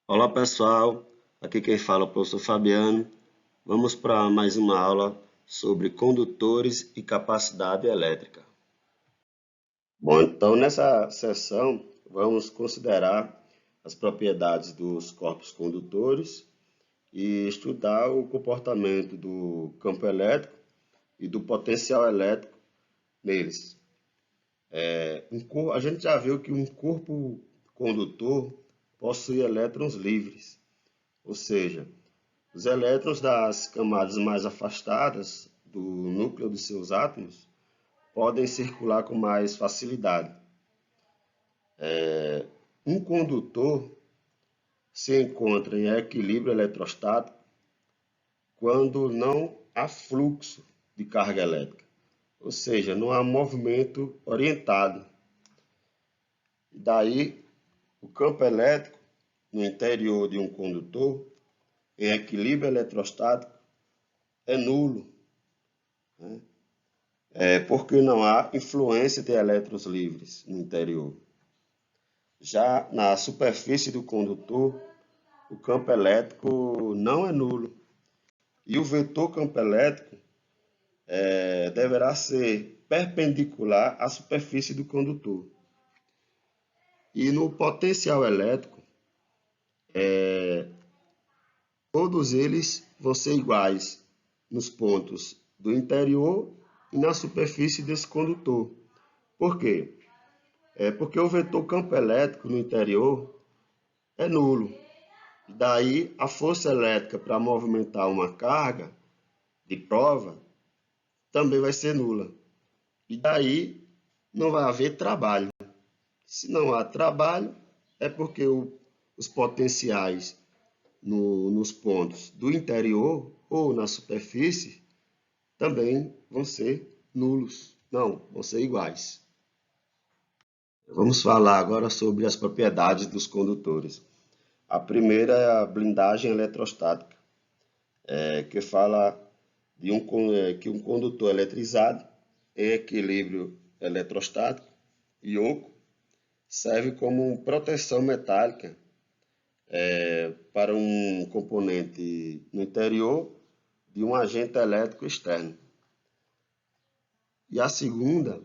Olá pessoal, aqui quem fala é o professor Fabiano. Vamos para mais uma aula sobre condutores e capacidade elétrica. Bom, então nessa sessão vamos considerar as propriedades dos corpos condutores e estudar o comportamento do campo elétrico e do potencial elétrico neles. A gente já viu que um corpo condutor possui elétrons livres, ou seja, os elétrons das camadas mais afastadas do núcleo de seus átomos podem circular com mais facilidade. Um condutor se encontra em equilíbrio eletrostático quando não há fluxo de carga elétrica, ou seja, não há movimento orientado. Daí, o campo elétrico no interior de um condutor em equilíbrio eletrostático é nulo, porque não há influência de elétrons livres no interior. Já na superfície do condutor, o campo elétrico não é nulo e o vetor campo elétrico deverá ser perpendicular à superfície do condutor. E no potencial elétrico, todos eles vão ser iguais nos pontos do interior e na superfície desse condutor. Por quê? Porque o vetor campo elétrico no interior é nulo. Daí, a força elétrica para movimentar uma carga de prova também vai ser nula. E daí, não vai haver trabalho. Se não há trabalho, é porque os potenciais nos pontos do interior ou na superfície também vão ser nulos. Não, vão ser iguais. Vamos falar agora sobre as propriedades dos condutores. A primeira é a blindagem eletrostática, que fala de que um condutor eletrizado em equilíbrio eletrostático e oco serve como proteção metálica para um componente no interior de um agente elétrico externo. E a segunda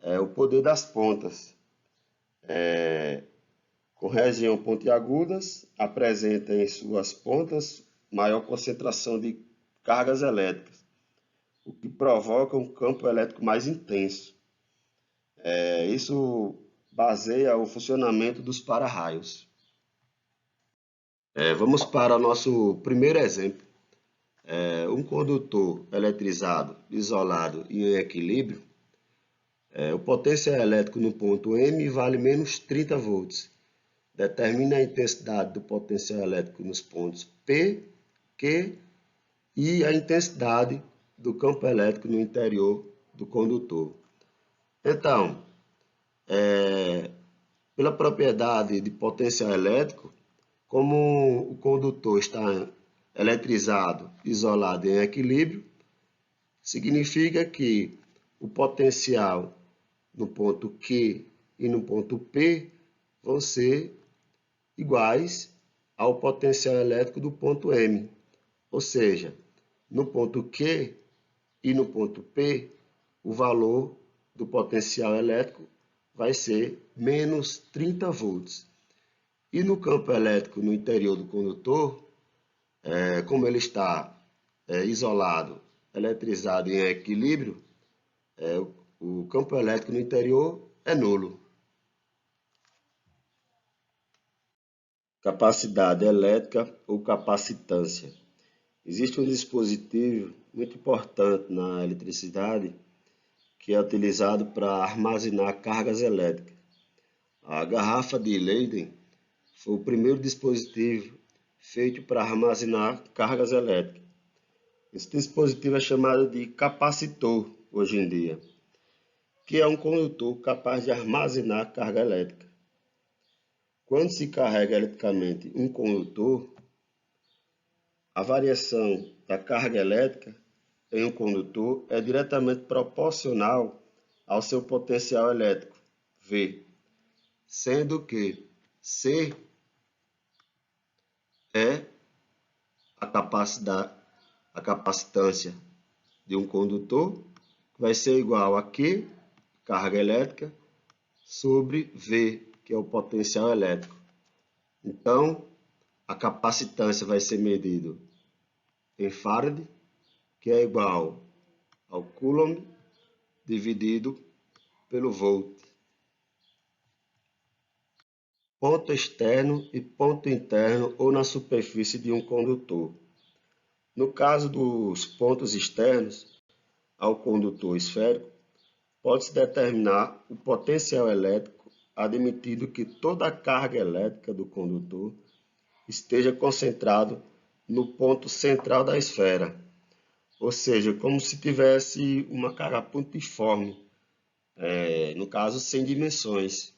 é o poder das pontas. Com região pontiagudas, apresenta em suas pontas maior concentração de cargas elétricas, o que provoca um campo elétrico mais intenso. Isso baseia o funcionamento dos para-raios. Vamos para o nosso primeiro exemplo. Um condutor eletrizado, isolado e em equilíbrio, o potencial elétrico no ponto M vale menos 30 volts. Determine a intensidade do potencial elétrico nos pontos P, Q e a intensidade do campo elétrico no interior do condutor. Então, pela propriedade de potencial elétrico, como o condutor está eletrizado, isolado e em equilíbrio, significa que o potencial no ponto Q e no ponto P vão ser iguais ao potencial elétrico do ponto M. Ou seja, no ponto Q e no ponto P, o valor do potencial elétrico vai ser menos 30 volts. E no campo elétrico no interior do condutor, como ele está isolado, eletrizado e em equilíbrio, o campo elétrico no interior é nulo. Capacidade elétrica ou capacitância. Existe um dispositivo muito importante na eletricidade que é utilizado para armazenar cargas elétricas. A garrafa de Leyden foi o primeiro dispositivo feito para armazenar cargas elétricas. Esse dispositivo é chamado de capacitor hoje em dia, que é um condutor capaz de armazenar carga elétrica. Quando se carrega eletricamente um condutor, a variação da carga elétrica em um condutor é diretamente proporcional ao seu potencial elétrico, V, sendo que C é a capacitância de um condutor, que vai ser igual a Q, carga elétrica, sobre V, que é o potencial elétrico. Então, a capacitância vai ser medida em Farad, que é igual ao Coulomb dividido pelo Volt. Ponto externo e ponto interno ou na superfície de um condutor. No caso dos pontos externos ao condutor esférico, pode-se determinar o potencial elétrico admitido que toda a carga elétrica do condutor esteja concentrado no ponto central da esfera, ou seja, como se tivesse uma carga pontiforme, no caso sem dimensões.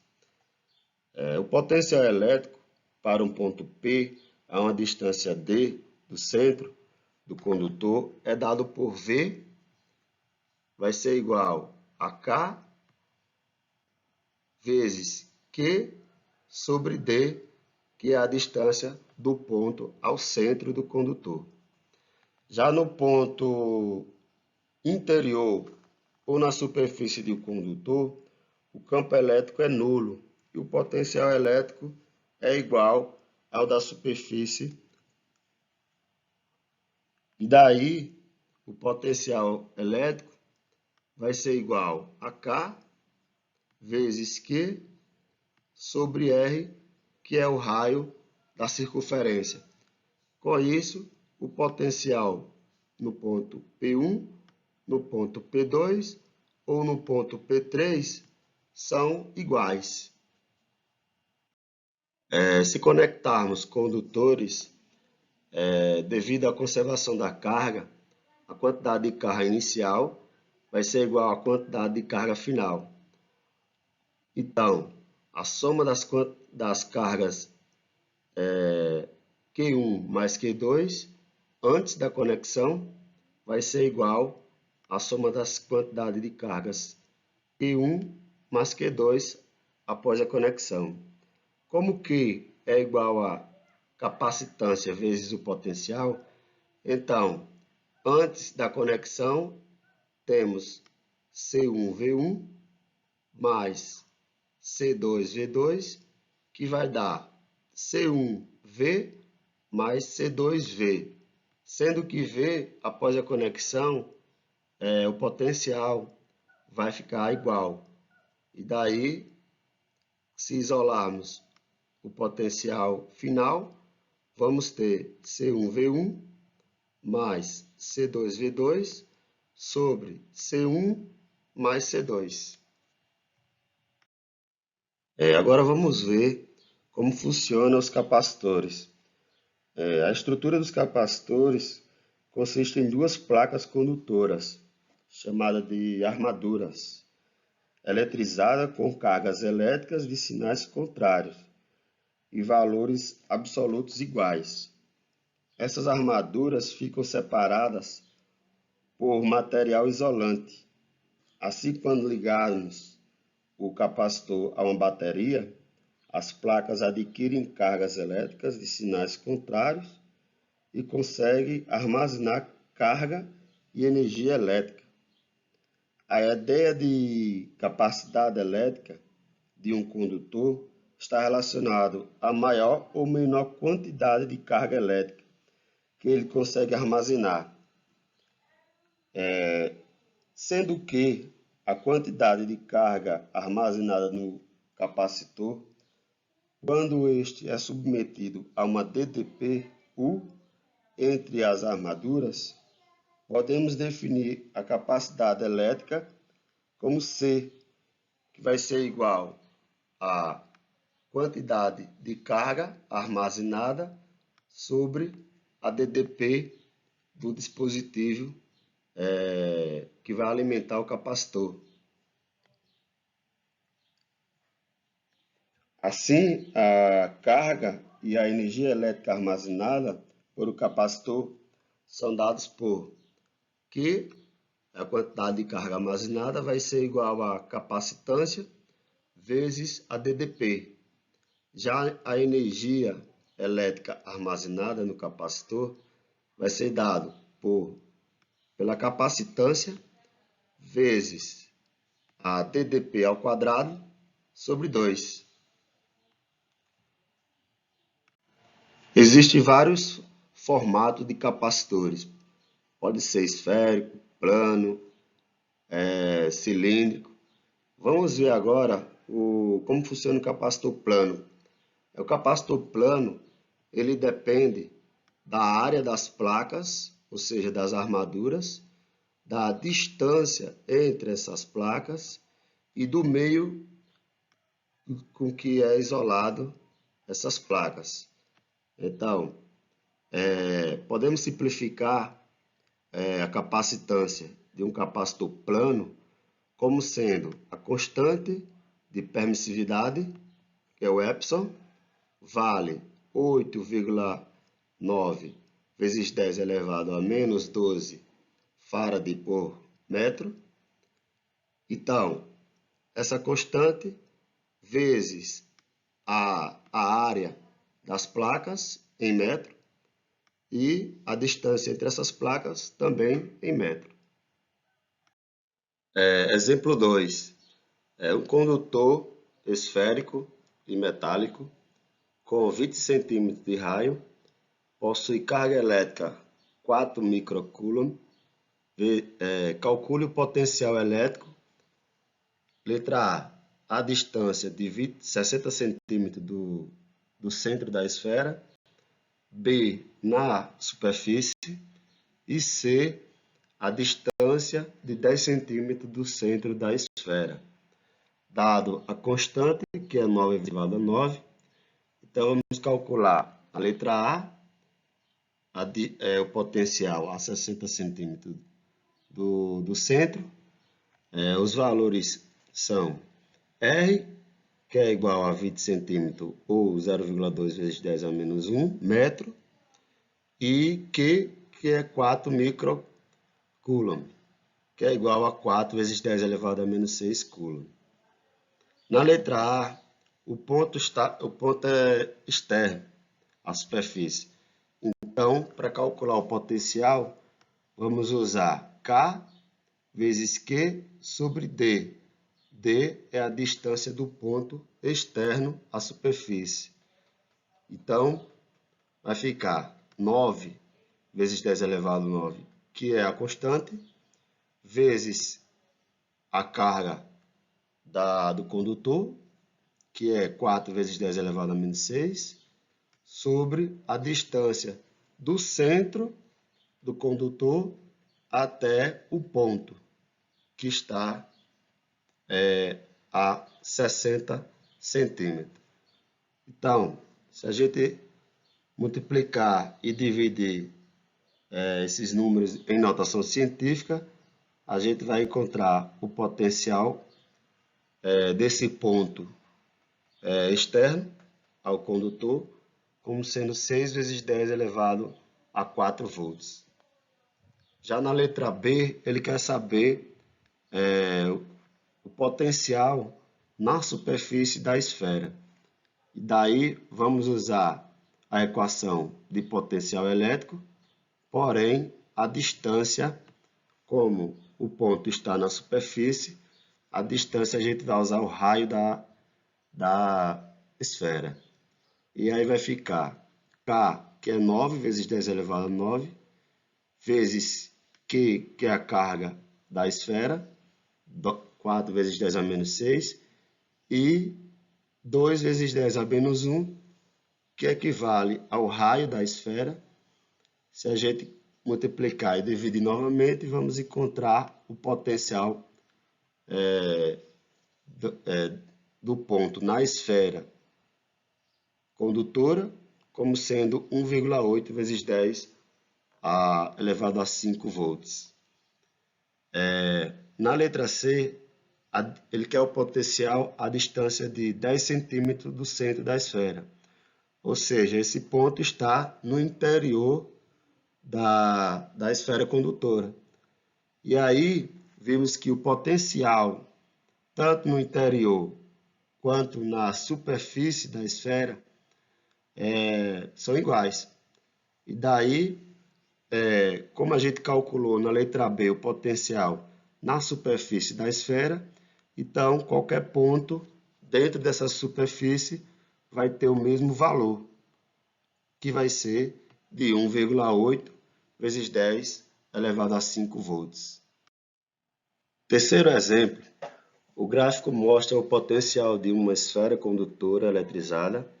O potencial elétrico para um ponto P a uma distância D do centro do condutor é dado por V, vai ser igual a K vezes Q sobre D, que é a distância do ponto ao centro do condutor. Já no ponto interior ou na superfície do condutor, o campo elétrico é nulo e o potencial elétrico é igual ao da superfície. E daí, o potencial elétrico vai ser igual a K vezes Q sobre R, que é o raio da circunferência. Com isso, o potencial no ponto P1, no ponto P2 ou no ponto P3 são iguais. Se conectarmos condutores, devido à conservação da carga, a quantidade de carga inicial vai ser igual à quantidade de carga final. Então, a soma das cargas Q1 mais Q2 antes da conexão vai ser igual à soma das quantidades de cargas Q1 mais Q2 após a conexão. Como Q é igual a capacitância vezes o potencial, então, antes da conexão, temos C1V1 mais C2V2, que vai dar C1V mais C2V, sendo que V, após a conexão, o potencial vai ficar igual. E daí, se isolarmos o potencial final, vamos ter C1V1 mais C2V2 sobre C1 mais C2. Agora vamos ver como funcionam os capacitores. A estrutura dos capacitores consiste em duas placas condutoras, chamadas de armaduras, eletrizadas com cargas elétricas de sinais contrários e valores absolutos iguais. Essas armaduras ficam separadas por material isolante. Assim, quando ligarmos o capacitor a uma bateria, as placas adquirem cargas elétricas de sinais contrários e conseguem armazenar carga e energia elétrica. A ideia de capacidade elétrica de um condutor está relacionado à maior ou menor quantidade de carga elétrica que ele consegue armazenar, sendo que a quantidade de carga armazenada no capacitor, quando este é submetido a uma DDP-U entre as armaduras, podemos definir a capacidade elétrica como C, que vai ser igual à quantidade de carga armazenada sobre a DDP do dispositivo que vai alimentar o capacitor. Assim, a carga e a energia elétrica armazenada por o capacitor são dados por Q, a quantidade de carga armazenada, vai ser igual a capacitância vezes a DDP. Já a energia elétrica armazenada no capacitor vai ser dado pela capacitância vezes a TDP ao quadrado sobre 2. Existem vários formatos de capacitores. Pode ser esférico, plano, cilíndrico. Vamos ver agora como funciona o capacitor plano. O capacitor plano, ele depende da área das placas, ou seja, das armaduras, da distância entre essas placas e do meio com que é isolado essas placas. Então, podemos simplificar a capacitância de um capacitor plano como sendo a constante de permissividade, que é o Epson, vale 8,9 vezes 10 elevado a menos 12 Faraday por metro. Então, essa constante vezes a área das placas em metro e a distância entre essas placas também em metro. Exemplo 2. Um condutor esférico e metálico com 20 centímetros de raio, possui carga elétrica 4 microcoulomb. Calcule o potencial elétrico. Letra A, a distância de 60 centímetros do centro da esfera. B, na superfície. E C, a distância de 10 centímetros do centro da esfera. Dado a constante, que é 9,9, então vamos calcular a letra A, o potencial a 60 centímetros do centro. Os valores são R, que é igual a 20 centímetros, ou 0,2 vezes 10 a menos 1 metro, e Q, que é 4 microcoulomb, que é igual a 4 vezes 10 elevado a menos 6 coulomb. Na letra A, o ponto é externo, a superfície. Então, para calcular o potencial, vamos usar K vezes Q sobre D. D é a distância do ponto externo à superfície. Então, vai ficar 9 vezes 10 elevado a 9, que é a constante, vezes a carga do condutor, que é 4 vezes 10 elevado a menos 6, sobre a distância do centro do condutor até o ponto, que está a 60 centímetros. Então, se a gente multiplicar e dividir esses números em notação científica, a gente vai encontrar o potencial desse ponto externo ao condutor como sendo 6 vezes 10 elevado a 4 volts. Já na letra B, ele quer saber o potencial na superfície da esfera. E daí vamos usar a equação de potencial elétrico, porém a distância, como o ponto está na superfície, a distância a gente vai usar o raio da esfera. E aí vai ficar K, que é 9 vezes 10 elevado a 9, vezes Q, que é a carga da esfera, 4 vezes 10 a menos 6, e 2 vezes 10 a menos 1, que equivale ao raio da esfera. Se a gente multiplicar e dividir novamente, vamos encontrar o potencial do ponto na esfera condutora como sendo 1,8 vezes 10 elevado a 5 volts. Na letra C, ele quer o potencial à distância de 10 centímetros do centro da esfera. Ou seja, esse ponto está no interior da esfera condutora. E aí, vimos que o potencial, tanto no interior quanto na superfície da esfera, são iguais. E daí, como a gente calculou na letra B o potencial na superfície da esfera, então qualquer ponto dentro dessa superfície vai ter o mesmo valor, que vai ser de 1,8 vezes 10 elevado a 5 volts. Terceiro exemplo, o gráfico mostra o potencial de uma esfera condutora eletrizada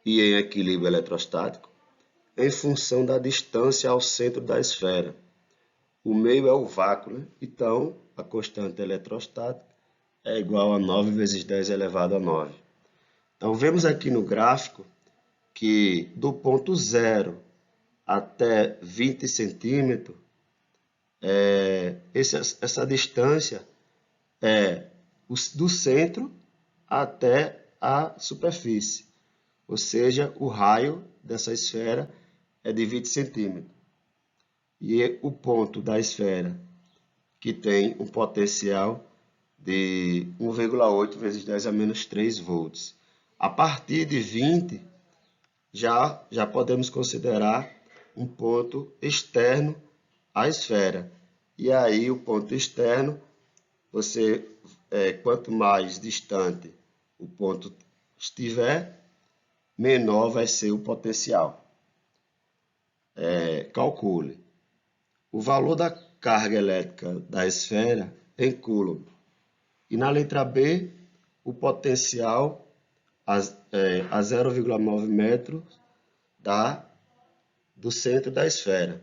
e em equilíbrio eletrostático em função da distância ao centro da esfera. O meio é o vácuo, né? Então a constante eletrostática é igual a 9 vezes 10 elevado a 9. Então vemos aqui no gráfico que do ponto 0 até 20 centímetros, essa distância é do centro até a superfície, ou seja, o raio dessa esfera é de 20 centímetros. E o ponto da esfera que tem um potencial de 1,8 vezes 10 a menos 3 volts. A partir de 20, já podemos considerar um ponto externo à esfera. E aí o ponto externo, quanto mais distante o ponto estiver, menor vai ser o potencial. Calcule o valor da carga elétrica da esfera em coulomb. E na letra B, o potencial a 0,9 metros do centro da esfera.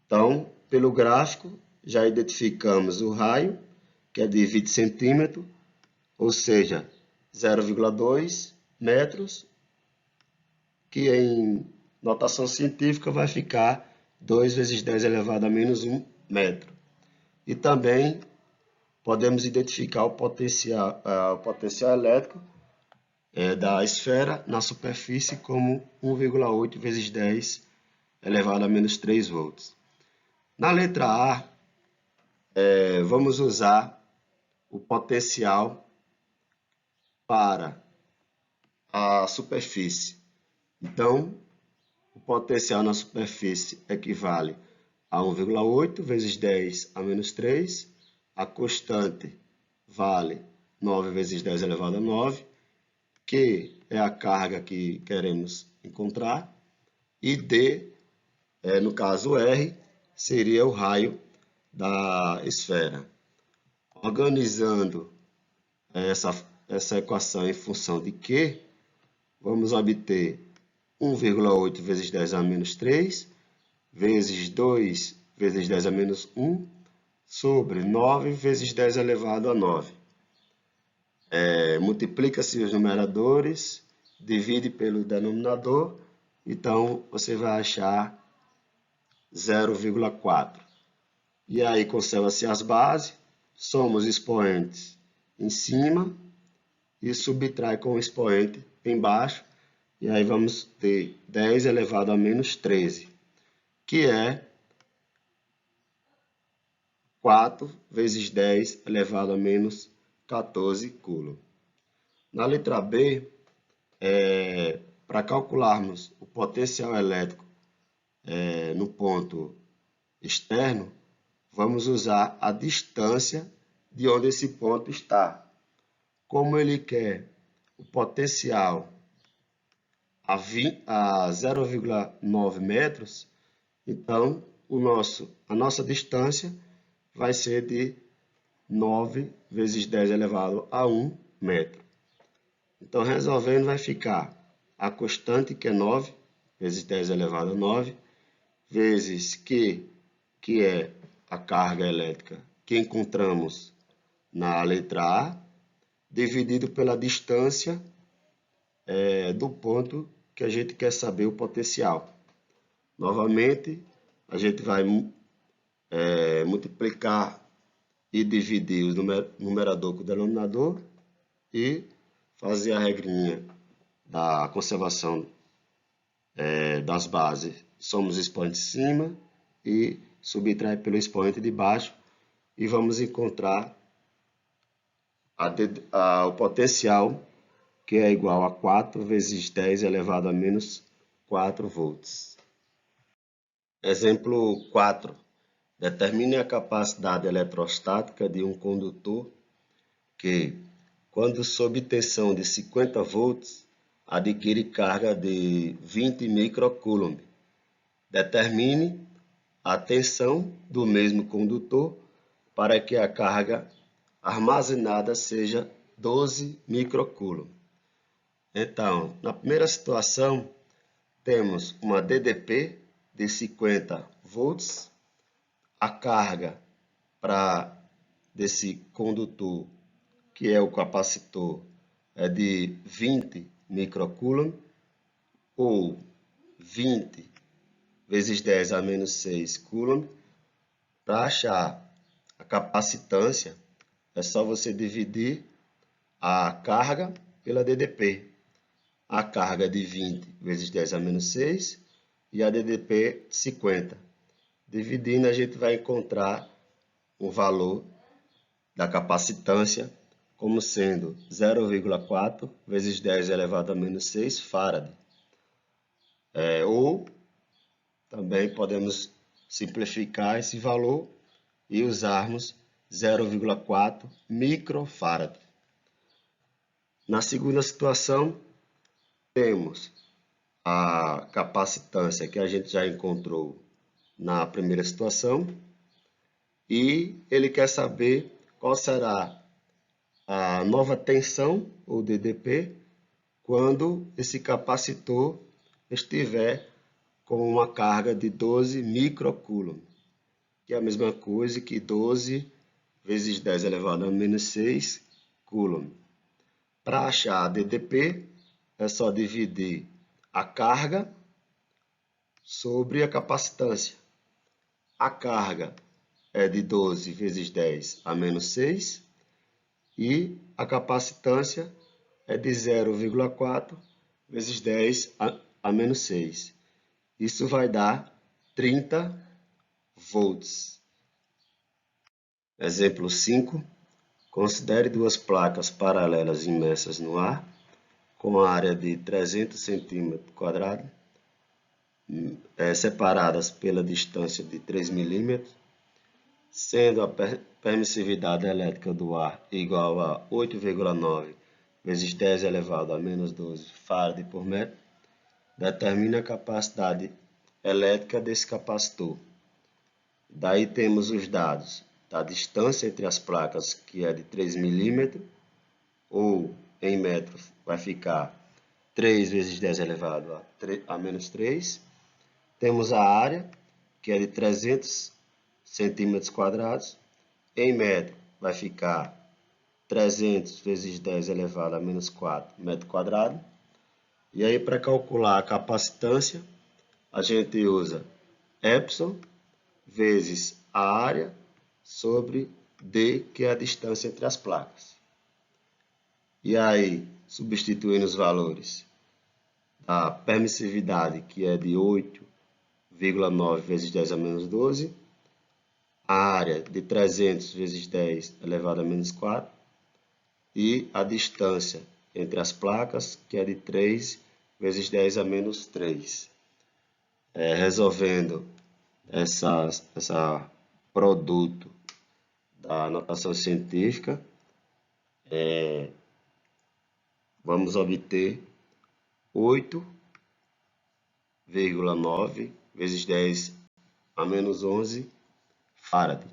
Então, pelo gráfico, já identificamos o raio, que é de 20 centímetros, ou seja, 0,2 metros, que em notação científica vai ficar 2 vezes 10 elevado a menos 1 metro. E também podemos identificar o potencial elétrico da esfera na superfície como 1,8 vezes 10 elevado a menos 3 volts. Na letra A, vamos usar o potencial para a superfície. Então, o potencial na superfície equivale a 1,8 vezes 10 a menos 3. A constante vale 9 vezes 10 elevado a 9, que é a carga que queremos encontrar. E D, no caso R, seria o raio da esfera. Organizando essa equação em função de Q, vamos obter 1,8 vezes 10 a menos 3, vezes 2 vezes 10 a menos 1, sobre 9 vezes 10 elevado a 9. Multiplica-se os numeradores, divide pelo denominador, então você vai achar 0,4. E aí conserva-se as bases, soma os expoentes em cima e subtrai com o expoente embaixo, e aí vamos ter 10 elevado a menos 13, que é 4 vezes 10 elevado a menos 14 coulomb. Na letra B, para calcularmos o potencial elétrico no ponto externo, vamos usar a distância de onde esse ponto está. Como ele quer o potencial a 0,9 metros, então a nossa distância vai ser de 9 vezes 10 elevado a 1 metro. Então, resolvendo, vai ficar a constante, que é 9 vezes 10 elevado a 9, vezes Q, que é a carga elétrica que encontramos na letra A, dividido pela distância do ponto que a gente quer saber o potencial. Novamente, a gente vai multiplicar e dividir o numerador com o denominador e fazer a regrinha da conservação das bases. Somos expoente de cima e subtrai pelo expoente de baixo e vamos encontrar o potencial que é igual a 4 vezes 10 elevado a menos 4 volts. Exemplo 4. Determine a capacidade eletrostática de um condutor que, quando sob tensão de 50 volts, adquire carga de 20 microcoulomb. Determine a tensão do mesmo condutor para que a carga armazenada seja 12 microcoulomb. Então, na primeira situação, temos uma DDP de 50 volts, a carga desse condutor, que é o capacitor, é de 20 microcoulomb, ou 20 vezes 10 a menos 6 coulomb. Para achar a capacitância, é só você dividir a carga pela DDP. A carga de 20 vezes 10 a menos 6 e a DDP 50. Dividindo, a gente vai encontrar o valor da capacitância como sendo 0,4 vezes 10 elevado a menos 6 farad. Ou também podemos simplificar esse valor e usarmos 0,4 microfarad. Na segunda situação, temos a capacitância que a gente já encontrou na primeira situação e ele quer saber qual será a nova tensão, ou DDP, quando esse capacitor estiver com uma carga de 12 microcoulomb, que é a mesma coisa que 12 vezes 10 elevado a menos 6 coulomb. Para achar a DDP, é só dividir a carga sobre a capacitância. A carga é de 12 vezes 10 a menos 6 e a capacitância é de 0,4 vezes 10 a menos 6. Isso vai dar 30 volts. Exemplo 5. Considere duas placas paralelas imersas no ar, com a área de 300 cm², separadas pela distância de 3 mm, sendo a permissividade elétrica do ar igual a 8,9 vezes 10 elevado a menos 12 farad por metro. Determine a capacidade elétrica desse capacitor. Daí temos os dados da distância entre as placas, que é de 3 mm, ou em metros vai ficar 3 vezes 10 elevado a menos 3. Temos a área, que é de 300 cm². Em metro vai ficar 300 vezes 10 elevado a menos 4 metro². E aí, para calcular a capacitância, a gente usa epsilon vezes a área sobre D, que é a distância entre as placas. E aí, substituindo os valores da permissividade, que é de 8,9 vezes 10 a menos 12, a área de 300 vezes 10 elevado a menos 4, e a distância entre as placas, que é de 3 vezes 10 a menos 3. Resolvendo essa produto da notação científica, vamos obter 8,9 vezes 10 a menos 11 farad.